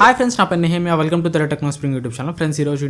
Hi friends, నా పేరు Nehemiah. Welcome to తెర techno spring YouTube channel. Friends, ఈ రోజు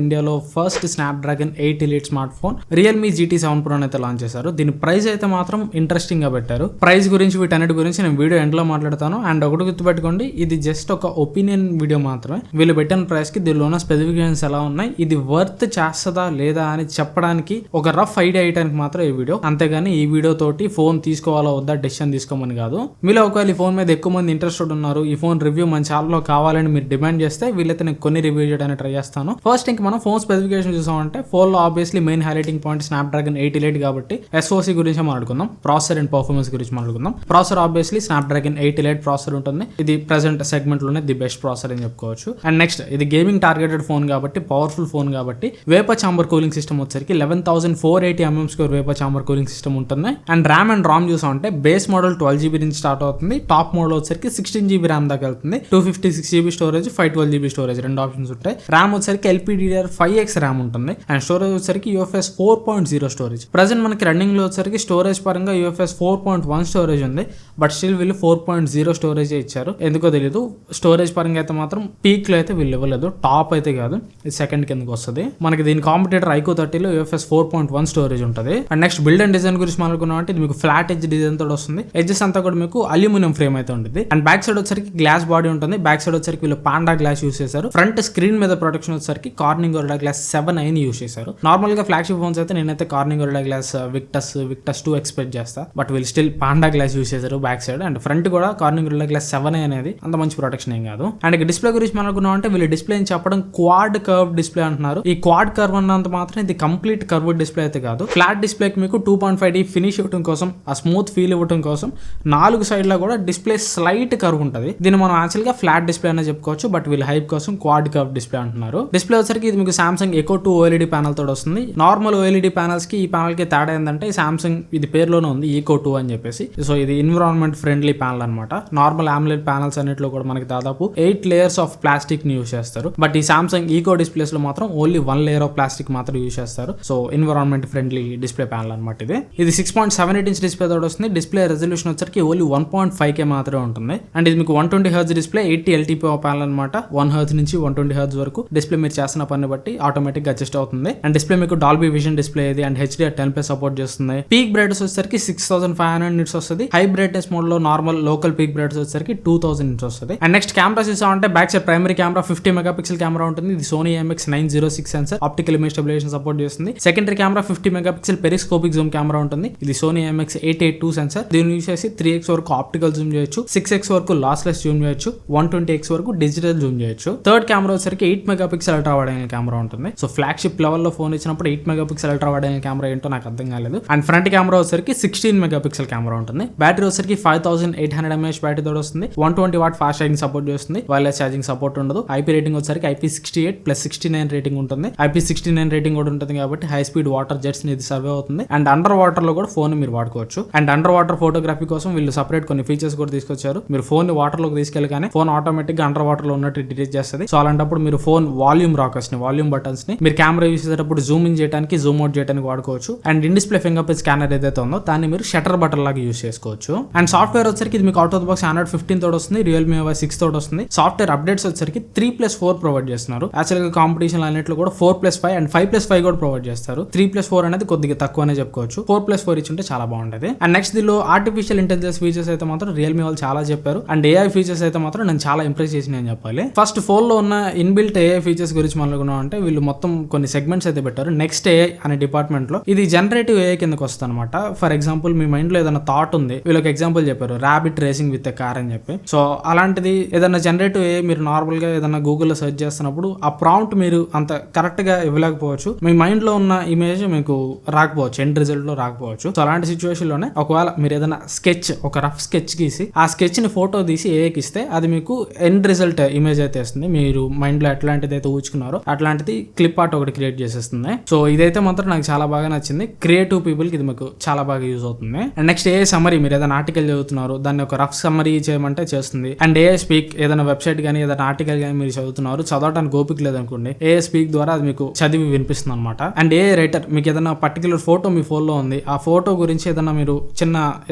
ఇండియాలో first Snapdragon 8 elite smart phone Realme GT7 Pro అయితే లాంచ్ చేశారు. దీని ప్రైస్ అయితే మాత్రం ఇంట్రెస్టింగ్ గా పెట్టారు. ప్రైస్ గురించి వీటన్నిటి గురించి నేను వీడియో ఎండ్ లో మాట్లాడతాను. అండ్ ఒకటి గుర్తుపెట్టుకోండి, ఇది జస్ట్ ఒక ఒపీనియన్ వీడియో మాత్రమే. వీళ్ళు పెట్టిన ప్రైస్ కి దీనిలో ఉన్న స్పెసిఫికేషన్స్ ఎలా ఉన్నాయి, ఇది వర్త్ చేస్తుందా లేదా అని చెప్పడానికి ఒక రఫ్ ఐడియా ఇవ్వడానికి మాత్రం ఈ వీడియో. అంతేగాని ఈ వీడియో తోటి ఫోన్ తీసుకోవాలా వద్దా డెసిషన్ తీసుకోమని కాదు. మీలో ఒకవేళ ఈ ఫోన్ మీద ఎక్కువ మంది ఇంట్రెస్టెడ్ ఉన్నారు, ఈ ఫోన్ రివ్యూ మన ఛానల్లో కావాలని మీరు డిమాండ్ చేస్తే వీళ్ళైతే నేను కొన్ని రివ్యూ చేయడానికి ట్రై చేస్తాను. ఫస్ట్ ఇంక మనం ఫోన్ స్పెసిఫికేషన్ చూసామంటే ఫోన్ లో obviously main highlighting point Snapdragon 8 elite కాబట్టి SoC గురించి మాట్లాడుకుందాం, ప్రాసెసర్ అండ్ పర్ఫార్మెన్స్ గురించి మాట్లాడుకుందాం. Processor obviously Snapdragon 8 elite processor ఉంటుంది. ఇది ప్రెసెంట్ సెగ్మెంట్ లోనే ది బెస్ట్ ప్రాసెసర్ అని చెప్పుకోవచ్చు. అండ్ నెక్స్ట్, ఇది గేమింగ్ టార్గెటెడ్ ఫోన్ కాబట్టి, పవర్ఫుల్ ఫోన్ కాబట్టి వేపర్ చాంబర్ కూలింగ్ సిస్టమ్ వచ్చరికి 11,480 mm² vapour chamber cooling system ఉంటుంది. అండ్ ర్యామ్ అండ్ రామ్ చూసామంటే బేస్ మోడల్ 12GB నుంచి స్టార్ట్ అవుతుంది. టాప్ మోడల్ వచ్చరికి 16GB ర్యామ్ దాకా వెళ్తుంది. 256GB స్టోరేజ్, 512GB స్టోరేజ్ రెండు ఆప్షన్స్ ఉంటాయి. ర్యామ్ వచ్చరికి LPDDR5X ర్యామ్ ఉంటుంది. అండ్ స్టోరేజ్ వచ్చరికి UFS 4.0 స్టోరేజ్. ప్రజెంట్ మనకి రన్నింగ్ లో వచ్చరికి స్టోరేజ్ పరంగా UFS 4.1 స్టోరేజ్ ఉంది. బట్ స్టిల్ వీళ్ళు 4.0 స్టోరేజ్ ఇచ్చారు. ఎందుకో తెలియదు. స్టోరేజ్ పరంగా అయితే మాత్రం పీక్ లో అయితే వీళ్ళు ఇవ్వలేదు. టాప్ అయితే కాదు, ఇది సెకండ్ కిందకి వస్తుంది. మనకి దీని కాంపిటేటర్ IQ 30లో UFS 4.1 స్టోరేజ్ ఉంటుంది. And next, build and design గురించి మాట్లాడుకున్నాం అంటే ఇది మీకు ఫ్లాట్ ఎడ్జ్ డిజైన్ తోటి వస్తుంది. ఎడ్జెస్ అంతా కూడా మీకు అల్యూమినియం ఫ్రేమ్ అయితే ఉంటుంది. అండ్ బ్యాక్ సైడ్ వచ్చరికి గ్లాస్ బాడీ ఉంటుంది. బ్యాక్ సైడ్ వచ్చరికి వీళ్ళు పాండా గ్లాస్ యూస్ చేశారు. ఫ్రంట్ స్క్రీన్ మీద ప్రొటెక్షన్ వచ్చరికి Corning Gorilla glass 7i use చేశారు. నార్మల్ గా ఫ్లాగ్షిప్ ఫోన్స్ అయితే నేనైతే Corning Gorilla glass Victus 2 expect చేస్తా. బట్ వీళ్ళు స్టిల్ పాండా గ్లాస్ యూస్ చేశారు బ్యాక్ సైడ్. అండ్ ఫ్రంట్ కూడా కార్నింగ్ గొరిల్లా గ్లాస్ 7i అనేది అంత మంచి ప్రొటెక్షన్ ఏం కాదు. అండ్ ఇక డిస్ప్లే గురించి మాట్లాడుకున్నాం అంటే వీళ్ళు డిస్ప్లే చెప్పడం క్వాడ్ కర్వ్ డిస్ప్లే అంటున్నారు. ఈ క్వాడ్ కర్వ్ అన్నంత మాత్రం ఇది కంప్లీట్ కర్వ్ డిస్ప్లే అయితే కాదు. ఫ్లాట్ డిస్ప్లేకి మీకు 2.5D ఫినిష్ ఇవ్వడం కోసం, ఆ స్మూత్ ఫీల్ ఇవ్వడం కోసం 4 సైడ్ లో కూడా డిస్ప్లే స్లైట్ కర్వ్ ఉంటుంది. దీన్ని మనం యాక్చువల్ గా ఫ్లాట్ డిస్ప్లే అనే చెప్పుకోవచ్చు. బట్ వీళ్ళు హైప్ కోసం క్వాడ్ కర్వ్ డిస్ప్లే అంటున్నారు. డిస్ప్లే వచ్చరికి ఇది మీకు సామ్సంగ్ Echo 2 OLED ప్యానల్ తోటి వస్తుంది. నార్మల్ OLED ప్యానల్స్ కి ఈ ప్యానల్ కి తేడా ఏంటంటే సామ్సంగ్ ఇది పేరులోనే ఉంది Echo 2 అని చెప్పేసి. సో ఇది ఎన్విరాన్మెంట్ ఫ్రెండ్లీ ప్యానల్ అనమాట. నార్మల్ AMOLED ప్యానల్స్ అన్నిట్లో కూడా మనకి దాదాపు 8 లేయర్స్ ఆఫ్ ప్లాస్టిక్ ని యూస్ చేస్తారు. బట్ ఈ సామ్సంగ్ Echo డిస్ప్లేస్ లో మాత్రం ఓన్లీ 1 లేయర్ ఆఫ్ ప్లాస్టిక్ మాత్రం యూస్ చేస్తారు. So environment friendly display panel అనమాట ఇది 6.78 ఇంచ్ డిస్ప్లే తోటి వస్తుంది. డిస్ప్లే రెజల్యూషన్ వచ్చరికి ఓన్లీ 1.5K మాత్రమే ఉంటుంది. అండ్ ఇది మీకు 120Hz డిస్ప్లే, 80 LTPO ప్యానల్ అనమాట. 1Hz నుంచి 120Hz వరకు డిస్ప్లే మీరు చేస్తున్న పని బట్టి ఆటోమేటిక్ గా అడ్జస్ట్ అవుతుంది. అండ్ డిస్ప్లే మీకు డాల్బీ విజన్ డిస్ప్లే ఇది అండ్ HDR10+ సపోర్ట్ చేస్తుంది. పీక్ బ్రైట్నెస్ వచ్చేసరికి 6500 nits వస్తుంది. హై బ్రైట్నెస్ మోడ్ లో నార్మల్ లోకల్ పీక్ బ్రైట్నెస్ వచ్చేసరికి 2000 nits వస్తుంది. అండ్ నెక్స్ట్ కెమెరా చూసామంటే back side primary camera 50 megapixel camera ఉంటుంది. ఇది Sony IMX906 sensor, optical image stabilization support చేస్తుంది. Secondary camera 50 megapixel periscopic zoom camera ఉంటుంది. ఇది Sony IMX882 సెన్సర్. దీన్ని యూస్ చేసి 3x వరకు ఆప్టికల్ జూమ్ చేయొచ్చు, 6x వరకు లాస్లెస్ జూమ్ చేయొచ్చు, 120x వరకు డిజిటల్ జూమ్ చేయొచ్చు. థర్డ్ కెమెరా వచ్చరికి 8 megapixel ultra wide angle camera ఉంటుంది. సో ఫ్లాగ్షిప్ లెవెల్ లో ఫోన్ ఇచ్చినప్పుడు 8 megapixel ultra wide angle camera ఏంటో నాకు అర్థం కాలేదు. అండ్ ఫ్రంట్ కెమెరా వచ్చరికి 16 మెగాపిక్సెల్ కెమెరా ఉంటుంది. బ్యాటరీ వచ్చరికి 5800 mAh బ్యాటరీ తోటి వస్తుంది. 120W ఫాస్ట్ ఛార్జింగ్ సపోర్ట్ చేస్తుంది. వైర్లెస్ ఛార్జింగ్ సపోర్ట్ ఉండదు. IP రేటింగ్ వచ్చరికి IP68+69 రేటింగ్ ఉంటుంది. IP69 రేటింగ్ కూడా ఉంటుంది కాబట్టి హై స్పీడ్ వాటర్ జెట్స్ ఇది సర్వే అవుతుంది. అండ్ అండర్ వాటర్ లో కూడా ఫోన్ మీరు వాడుకోవచ్చు. అండ్ అండర్ వాటర్ ఫోటోగ్రఫీ కోసం వీళ్ళు సపరేట్ కొన్ని ఫీచర్స్ కూడా తీసుకొచ్చారు. మీరు ఫోన్ ని వాటర్ లోకి తీసుకెళ్ళగానే ఫోన్ ఆటోమేటిక్ గా అండర్ వాటర్ లో ఉన్నట్టు డిటెక్ట్ చేస్తుంది. సో అలాంటప్పుడు మీరు ఫోన్ వాల్యూమ్ రాకర్స్ ని, వాల్యూమ్ బటన్స్ ని మీరు కెమెరా యూస్ చేసేటప్పుడు జూమ్ ఇన్ చేయడానికి, జూమ్ అవుట్ చేయడానికి వాడుకోవచ్చు. And in display finger print scanner ఏదైతే ఉందో దాన్ని మీరు షటర్ బటన్ లాగా యూస్ చేసుకోవచ్చు. అండ్ సాఫ్ట్వేర్ వచ్చరికి ఇది మీకు out of the box Android 15 తోటి వస్తుంది. Realme OS 6 తోటి వస్తుంది. సాఫ్ట్వేర్ అప్డేట్స్ వచ్చరికి 3+4 ప్రొవైడ్ చేస్తున్నారు. యాక్చువల్ గా కాంపిటీషన్ అన్నిట్లో కూడా 4+5 అండ్ 5+5 కూడా ప్రొవైడ్ చేస్తారు. 3+4 అనేది కొద్దిగా తక్కువనే చెప్పుకోవచ్చు. 4+4 ఇచ్చుంటే చాలా బాగుంటది. అండ్ నెక్స్ట్ దీనిలో ఆర్టిఫిషియల్ ఇంటెలిజెన్స్ ఫీచర్స్ అయితే మాత్రం Realme వాళ్ళు చాలా చెప్పారు. అండ్ AI ఫీచర్స్ అయితే మాత్రం నేను చాలా ఇంప్రెస్ చేసి నేను చెప్పాలి. ఫస్ట్ ఫోన్ లో ఉన్న ఇన్బిల్ట్ AI ఫీచర్స్ గురించి మాట్లాడుకున్నాం అంటే వీళ్ళు మొత్తం కొన్ని సెగ్మెంట్స్ అయితే పెట్టారు. నెక్స్ట్ AI అనే డిపార్ట్మెంట్ లో ఇది జనరేటివ్ AI కిందకి వస్తుంది అనమాట. ఫర్ ఎగ్జాంపుల్ మీ మైండ్ లో ఏదైనా థాట్ ఉంది, వీళ్ళకి ఎగ్జాంపుల్ చెప్పారు rabbit racing with a car అని చెప్పి. సో అలాంటిది ఏదైనా జనరేటివ్ AI మీరు నార్మల్ గా ఏదైనా గూగుల్లో సెర్చ్ చేస్తున్నప్పుడు ఆ ప్రాంప్ట్ మీరు అంత కరెక్ట్ గా ఇవ్వలేకపోవచ్చు. మీ మైండ్ లో ఉన్న ఇమేజ్ మీకు రాకపోవచ్చు, ఎండ్ రిజల్ట్ లో రాకపోవచ్చు. సో అలాంటి సిచ్యువేషన్ లోనే ఒకవేళ మీరు ఏదైనా స్కెచ్, ఒక రఫ్ స్కెచ్ గీసి ఆ స్కెచ్ ని ఫోటో తీసి ఏఐకి ఇస్తే అది మీకు ఎండ్ రిజల్ట్ ఇమేజ్ అయితే ఇస్తుంది. మీరు మైండ్ లో ఎట్లాంటిది అయితే ఊచుకున్నారో అట్లాంటిది క్లిప్ ఆర్ట్ ఒకటి క్రియేట్ చేసేస్తుంది. సో ఇదైతే మాత్రం నాకు చాలా బాగా నచ్చింది. క్రియేటివ్ పీపుల్ కి ఇది మీకు చాలా బాగా యూజ్ అవుతుంది. అండ్ నెక్స్ట్ AI సమ్మరీ, మీరు ఏదైనా ఆర్టికల్ చదువుతున్నారు దాన్ని ఒక రఫ్ సమ్మరీ చేయమంటే చేస్తుంది. అండ్ AI స్పీక్, ఏదైనా వెబ్సైట్ కానీ ఏదైనా ఆర్టికల్ కానీ మీరు చదువుతున్నారు, చదవడానికి ఓపిక లేదనుకోండి, AI స్పీక్ ద్వారా అది మీకు చదివి వినిపిస్తుంది అనమాట. అండ్ AI రైటర్, మీకు ఏదైనా పర్టికులర్ ఫోటో మీ ఫోన్ లో ఉంది, ఆ ఫోటో గురించి ఏదైనా మీరు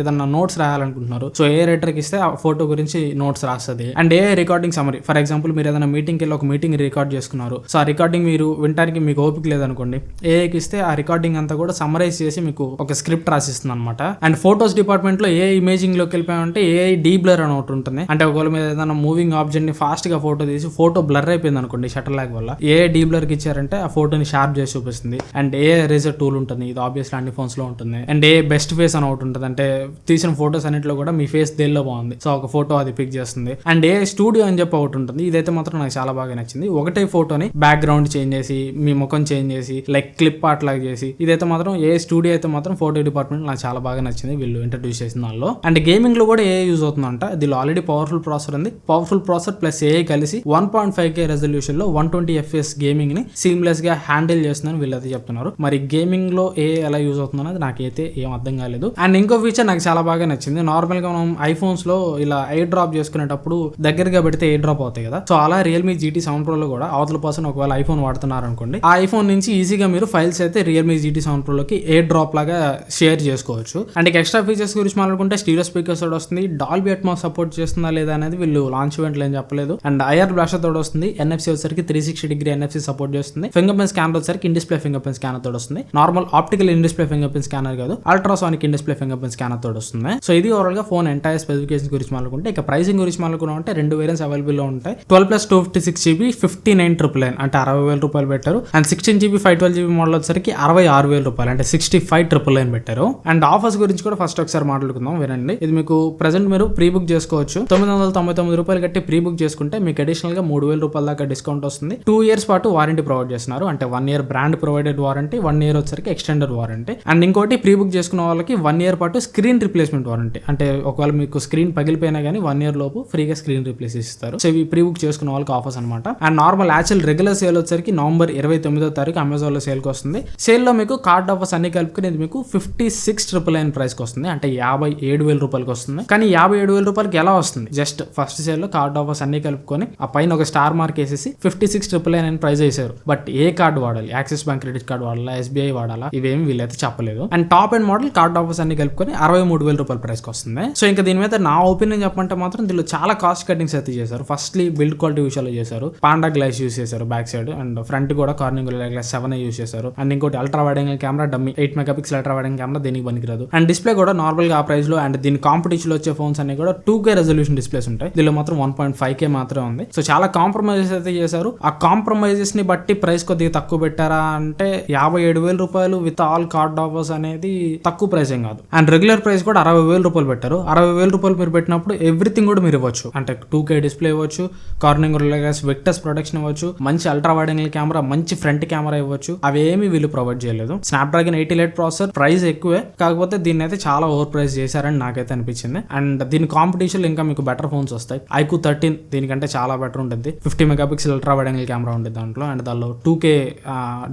ఏదైనా నోట్స్ రాయాలనుకుంటున్నారు, సో AI రైటర్ కి ఇస్తే ఆ ఫోటో గురించి నోట్స్ రాస్తుంది. And AI recording recording summary. For example మీరు ఏదైనా మీటింగ్కి వెళ్ళి ఒక మీటింగ్ రికార్డ్ చేసుకున్నారు. సో ఆ రికార్డింగ్ మీరు వినడానికి మీకు ఓపిక లేదనుకోండి, ఏఐకి ఇస్తే ఆ రికార్డింగ్ అంతా కూడా సమ్మరైజ్ చేసి మీకు ఒక స్క్రిప్ట్ రాసిస్తుంది అనమాట. అండ్ ఫోటోస్ డిపార్ట్మెంట్ లో ఏ ఇమేజింగ్ లోకి వెళ్ళిపోయామంటే ఏఐ డీ బ్లర్ అని ఒకటి ఉంటుంది. అంటే ఒకవేళ మీద ఏదైనా మూవింగ్ ఆబ్జెక్ట్ ని ఫాస్ట్ గా ఫోటో తీసి ఫోటో బ్లర్ అయిపోయింది అనుకోండి షటర్ లాగ్ వల్ల, ఏ డీ బ్లర్ కి ఇచ్చారంటే ఆ ఫోటోని షార్ప్ చేసి చూపిస్తుంది. అండ్ ఏ ఎరేజర్ టూల్ ఉంటుంది, ఇది ఆబ్వియస్లీ అన్ని ఫోన్స్ లో ఉంటుంది. అండ్ ఏ బెస్ట్ ఫేస్ అని ఒకటి ఉంటుంది, అంటే తీసిన ఫోటోస్ అన్నింటిలో కూడా మీ ఫేస్ దేనిలో బాగుంది సో ఒక ఫోటో అది పిక్ చేస్తుంది. అండ్ ఏ స్టూడియో అని చెప్పి ఒకటి ఉంటుంది, ఇదైతే మాత్రం నాకు చాలా బాగా నచ్చింది. ఒకటే ఫోటోని బ్యాక్గ్రౌండ్ చేంజ్ చేసి మీ ముఖం చేంజ్ చేసి లైక్ క్లిప్ ఆర్ట్ లాగా చేసి, ఇదైతే మాత్రం ఏ స్టూడియో అయితే మాత్రం ఫోటో డిపార్ట్మెంట్ నాకు చాలా బాగా నచ్చింది వీళ్ళు ఇంట్రడ్యూస్ చేసిన దానిలో. అండ్ గేమింగ్ లో కూడా ఏ యూజ్ అవుతుందంట. దీనిలో ఆల్రెడీ పవర్ఫుల్ ప్రాసెసర్ ఉంది. పవర్ఫుల్ ప్రాసెసర్ ప్లస్ ఏ కలిసి 1.5K రెజల్యూషన్ లో 120 FPS గేమింగ్ ని సీమ్లెస్ గా హ్యాండిల్ చేస్తుందని వీళ్ళైతే చెప్తున్నారు. మరి గేమింగ్ లో ఏ ఎలా యూజ్ అవుతుంది అనేది నాకైతే ఏం అర్థం కాలేదు. అండ్ ఇంకో ఫీచర్ నాకు చాలా బాగా నచ్చింది. నార్మల్ గా మనం ఐఫోన్స్ లో ఇలా ఎయిర్ డ్రాప్ చేసుకునేటప్పుడు దగ్గరగా పెడితే ఎయిర్ డ్రాప్ అవుతాయి కదా, సో అలా రియల్మీ GT 7 Pro లో కూడా అవతల పర్సన్ ఒకవేళ ఐఫోన్ వాడుతున్నారు అనుకోండి, ఆ ఐఫోన్ నుంచి ఈజీగా మీరు ఫైల్స్ అయితే రియల్మీ GT 7 Pro లోకి ఎయిర్ డ్రాప్ లాగా షేర్ చేసుకోవచ్చు. అండ్ ఎక్స్ట్రా ఫీచర్స్ గురించి మాట్లాడుకుంటే స్టీరియో స్పీకర్స్ తోడు వస్తుంది, డాల్బీ అట్మాస్ సపోర్ట్ చేస్తుందా లేదా అనేది వీళ్ళు లాంచ్ ఈవెంట్ లో ఏం చెప్పలేదు. అండ్ ఐఆర్ బ్లాస్టర్ తోడు వస్తుంది, NFC వచ్చేసరికి 360° NFC సపోర్ట్ చేస్తుంది, ఫింగర్ ప్రింట్ స్కానర్ వచ్చేసరికి in display finger print scanner తోడు వస్తుంది. Normal optical in display finger print scanner కాదు, ultrasonic in display finger print scanner తోడు వస్తుంది. సో ఇది ఓవరాల్ గా ఫోన్ ఎంటైర్ స్పెసిఫికేషన్ గురించి మాట్లాడుకుంటే, ఇక ప్రైసింగ్ గురించి మాట్లాడుకుంటే 2 వేరియంట్స్ అవైలబుల్ లో ఉంటాయి. 12+256GB 59,999 అంటే 60,000 రూపాయలు పెట్టారు. అండ్ 16GB 512GB మోడల్ వచ్చేసరికి 66,000 రూపాయలు అంటే 65,999 పెట్టారు. అండ్ ఆఫర్స్ గురించి కూడా ఫస్ట్ ఒకసారి మాట్లాడుకుందాం వినండి. ఇది మీకు ప్రెసెంట్ మీరు ప్రీ బుక్ చేసుకోవచ్చు. 999 రూపాయలు కట్టి ప్రీ బుక్ చేసుకుంటే మీకు అడిషనల్ గా 3,000 రూపాయల దాకా డిస్కౌంట్ వస్తుంది. 2 years పాటు వారంటీ ప్రొవైడ్ చేస్తున్నారు. అంటే 1 year brand provided warranty, 1 year వచ్చరికి ఎక్స్టెండెడ్ వారంటీ. అండ్ ఇంకోటి ప్రీ బుక్ చేసుకున్న వాళ్ళకి 1 year పాటు స్క్రీన్ రిప్లేస్మెంట్ వారంటీ. అంటే ఒకవేళ మీకు స్క్రీన్ పగిలిపోయినా కానీ 1 year లోపు ఫ్రీగా స్క్రీన్ రిప్లేస్ ఇస్తారు. సో ఇవి ప్రీ బుక్ చేసుకున్న వాళ్ళకి ఆఫర్స్ అనమాట. And normal actual regular sale వచ్చరికి నవంబర్ 29వ తారీఖు అమెజాన్ లో సేల్ కి వస్తుంది. సేల్ లో మీకు కార్డ్ ఆఫర్స్ అన్ని కలుపుకుని ఇది మీకు 56,999 ప్రైస్ కి వస్తుంది. అంటే 57,000 రూపాయలకి వస్తుంది. కానీ 57,000 రూపాయలకి ఎలా వస్తుంది? జస్ట్ ఫస్ట్ సేల్ లో కార్డ్ ఆఫర్స్ అన్ని కలుపుకొని ఆ పైన ఒక స్టార్ మార్క్ వేసేసి 56,999 ప్రైస్ వేసారు. బట్ ఏ కార్డు వాడాలి? యాక్సిస్ బ్యాంక్ క్రెడిట్ కార్డు వాడాలా, SBI వాడాలా, ఇవేమి వీళ్ళైతే చెప్పలేదు. And top and model card offers అన్ని కలుపుకొని 63,000 రూపాయల ప్రైస్ కి వస్తుంది. సో ఇంకా దీని మీద నా ఒపీనియన్ చెప్పంటే మాత్రం దీనిలో చాలా కాస్ట్ కటింగ్స్ అయితే చేశారు. ఫస్ట్లీ బిల్డ్ క్వాలిటీ విషయాలు చేశారు. పాండా గ్లాస్ యూస్ చేశారు బ్యాక్ సైడ్, అండ్ ఫ్రంట్ కూడా కార్నింగ్ గ్లాస్ 7 యూస్ చేశారు. అండ్ ఇంకోటి ultra wide angle camera dummy 8 megapixel ultra wide angle camera దీనికి పనికిరాదు. అండ్ డిస్ప్లే కూడా నార్మల్ గా ఆ ప్రైస్ లో, అండ్ దీని కాంపిటీషన్ లో వచ్చే ఫోన్స్ అన్ని కూడా 2K రెజల్యూషన్ డిస్ప్లేస్ ఉంటాయి. దీనిలో మాత్రం 1.5K మాత్రమే ఉంది. సో చాలా కాంప్రమైజెస్ అయితే చేశారు. ఆ కాంప్రమైజెస్ ని బట్టి ప్రైస్ కొద్దిగా తక్కువ పెట్టారా అంటే 57,000 రూపాయలు విత్ ఆల్ కార్డ్ ఆఫర్స్ అనేది తక్కువ ప్రైస్ ఏం కాదు. అండ్ రెగ్యులర్ ప్రైస్ కూడా 60,000 రూపాయలు పెట్టారు. 60,000 రూపాయలు మీరు పెట్టినప్పుడు ఎవ్రీథింగ్ కూడా మీరు ఇవ్వచ్చు. అంటే 2K డిస్ప్లే ఇవ్వచ్చు, కార్నింగ్ గ్లాస్ వెక్టర్స్ ప్రొటెక్షన్ ఇవ్వచ్చు, మంచి అల్ట్రా వైడ్ యాంగిల్ కెమెరా, మంచి ఫ్రంట్ కెమెరా ఇవ్వచ్చు. అవేమి వీళ్ళు ప్రొవైడ్ చేయలేదు. స్నాప్డ్రాగన్ 80 Lite ప్రాసెసర్ ప్రైస్ ఎక్కువే, కాకపోతే దీన్ని అయితే చాలా ఓవర్ ప్రైస్ చేశారని నాకైతే అనిపించింది. అండ్ దీని కాంపిటీషన్ ఇంకా మీకు బెటర్ ఫోన్స్ వస్తాయి. iQOO 13 దీనికంటే చాలా బెటర్ ఉంటుంది. 50 megapixel ultra wide angle camera ఉంటుంది దాంట్లో, అండ్ దానిలో 2K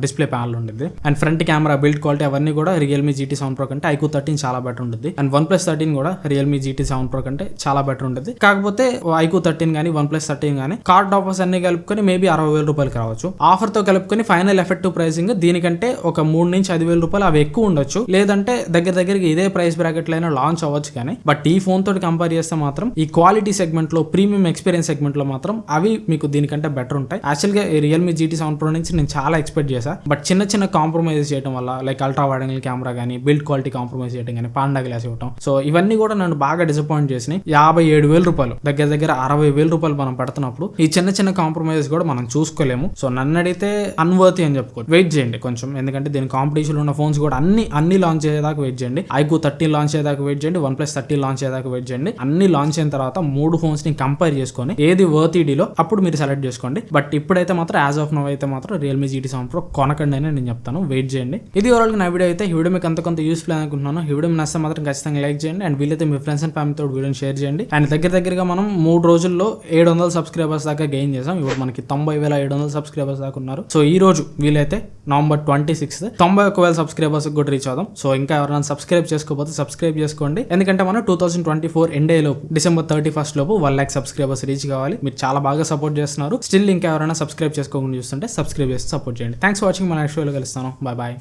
డిస్ప్లే ప్యానల్ ఉంటుంది. And front camera, build quality అవన్నీ కూడా రియల్మీ GT 7 Pro కంటే iQOO 13 చాలా బెటర్ ఉంటుంది. అండ్ OnePlus 13 కూడా రియల్మీ GT 7 Pro కంటే చాలా బెటర్ ఉంటుంది. కాకపోతే iQOO 13 కానీ OnePlus 13 కానీ కార్డ్ ఆఫర్స్ అన్ని కలుపుకొని మేబీ 60,000 రూపాయలకి రావచ్చు. ఆఫర్ తో కలుపుకొని ఫైనల్ ఎఫెక్టివ్ ప్రైసింగ్ దీనికంటే ఒక 3 నుంచి 5,000 రూపాయలు అవి ఎక్కువ ఉండొచ్చు, లేదంటే దగ్గరికి ఇదే ప్రైస్ బ్రాకెట్ లో లాంచ్ అవ్వచ్చు. కానీ బట్ ఈ ఫోన్ తోటి కంపేర్ చేస్తే మాత్రం ఈ క్వాలిటీ సెగ్మెంట్ లో, ప్రీమియం ఎక్స్పీరియన్స్ సెగ్మెంట్ లో మాత్రం అవి మీకు దీనికంటే బెటర్ ఉంటాయి. యాక్చువల్ గా రియల్మీ GT 7 Pro నుంచి నేను చాలా ఎక్స్పెక్ట్ చేశా. బట్ చిన్న కాంప్రమైజ్ చేయడం వల్ల, like ultra wide angle camera కానీ, బిల్డ్ క్వాలిటీ కాంప్రమైజ్ చేయడం కానీ, పాండా గ్లాస్ ఇవ్వడం, సో ఇవన్నీ కూడా నన్ను బాగా డిసప్పాయింట్ చేసినాయి. 57,000 రూపాయలు దగ్గర 60,000 రూపాయలు మనం పెడుతున్నప్పుడు ఈ చిన్న కాంప్రమైజెస్ కూడా మనం చూసుకోలేము. సో నన్ను అడిగితే అన్వర్తి అని చెప్పుకోవచ్చు. వెయిట్ చేయండి కొంచెం, ఎందుకంటే దీని కాంపిటీషన్ ఉన్న ఫోన్స్ కూడా అన్ని లాంచ్ అయ్యేదాకా వెయిట్ చేయండి. iQOO 13 లాంచ్ అయ్యేదాకా వెయిట్ చేయండి, OnePlus 13 లాంచ్ అయ్యేదాకా వెయిట్ చేయండి. అన్ని లాంచ్ అయిన తర్వాత 3 ఫోన్స్ ని కంపేర్ చేసుకొని ఏది వర్త్ డీలో అప్పుడు మీరు సెలెక్ట్ చేసుకోండి. బట్ ఇప్పుడైతే మాత్రం యాజ్ ఆఫ్ నౌ అయితే మాత్రం రియల్మీ GT 7 Pro కొనకండి అని నేను చెప్తాను. వెయిట్ చేయండి. ఇది ఓవరాల్ గా నా వీడియో అయితే. ఈ వీడియో మీకు కొంత యూస్ఫుల్ అనుకుంటున్నాను. ఈ వీడియో నచ్చితే మాత్రం ఖచ్చితంగా లైక్ చేయండి, అండ్ వీలైతే మీ ఫ్రెండ్స్ అండ్ ఫ్యామిలీతో వీడియోని షేర్ చేయండి. అండ్ దగ్గరగా మనం 3 రోజుల్లో 700 సబ్స్క్రైబర్స్ దాకా గెయిన్ చేసాం. ఇప్పుడు మనకి 90,700 సబ్స్క్రైబర్స్ దాకా ఉన్నారు. సో ఈ రోజు వీలైతే నవంబర్ 26 91,000 సబ్స్క్రైబర్స్ కూడా రీచ్ అవుదాం. సో ఇంకా ఎవరైనా సబ్స్క్రైబ్ చేసుకోకపోతే సబ్స్క్రైబ్ చేసుకోండి, ఎందుకంటే మనం 2024 ఎండ్ లోపు డిసెంబర్ 31 లోపు 1 lakh సబ్స్క్రైబర్స్ రీచ్ కావాలి. మీరు చాలా బాగా సపోర్ట్ చేస్తున్నారు. స్టిల్ ఇంకా ఎవరైనా సబ్స్క్రైబ్ చేసుకోకుండా చూస్తుంటే సబ్స్క్రైబ్ చేసి సపోర్ట్ చేయండి. Thanks for watching. మన నెక్స్ట్ వీడియోలో కలుస్తాను. బాయ్.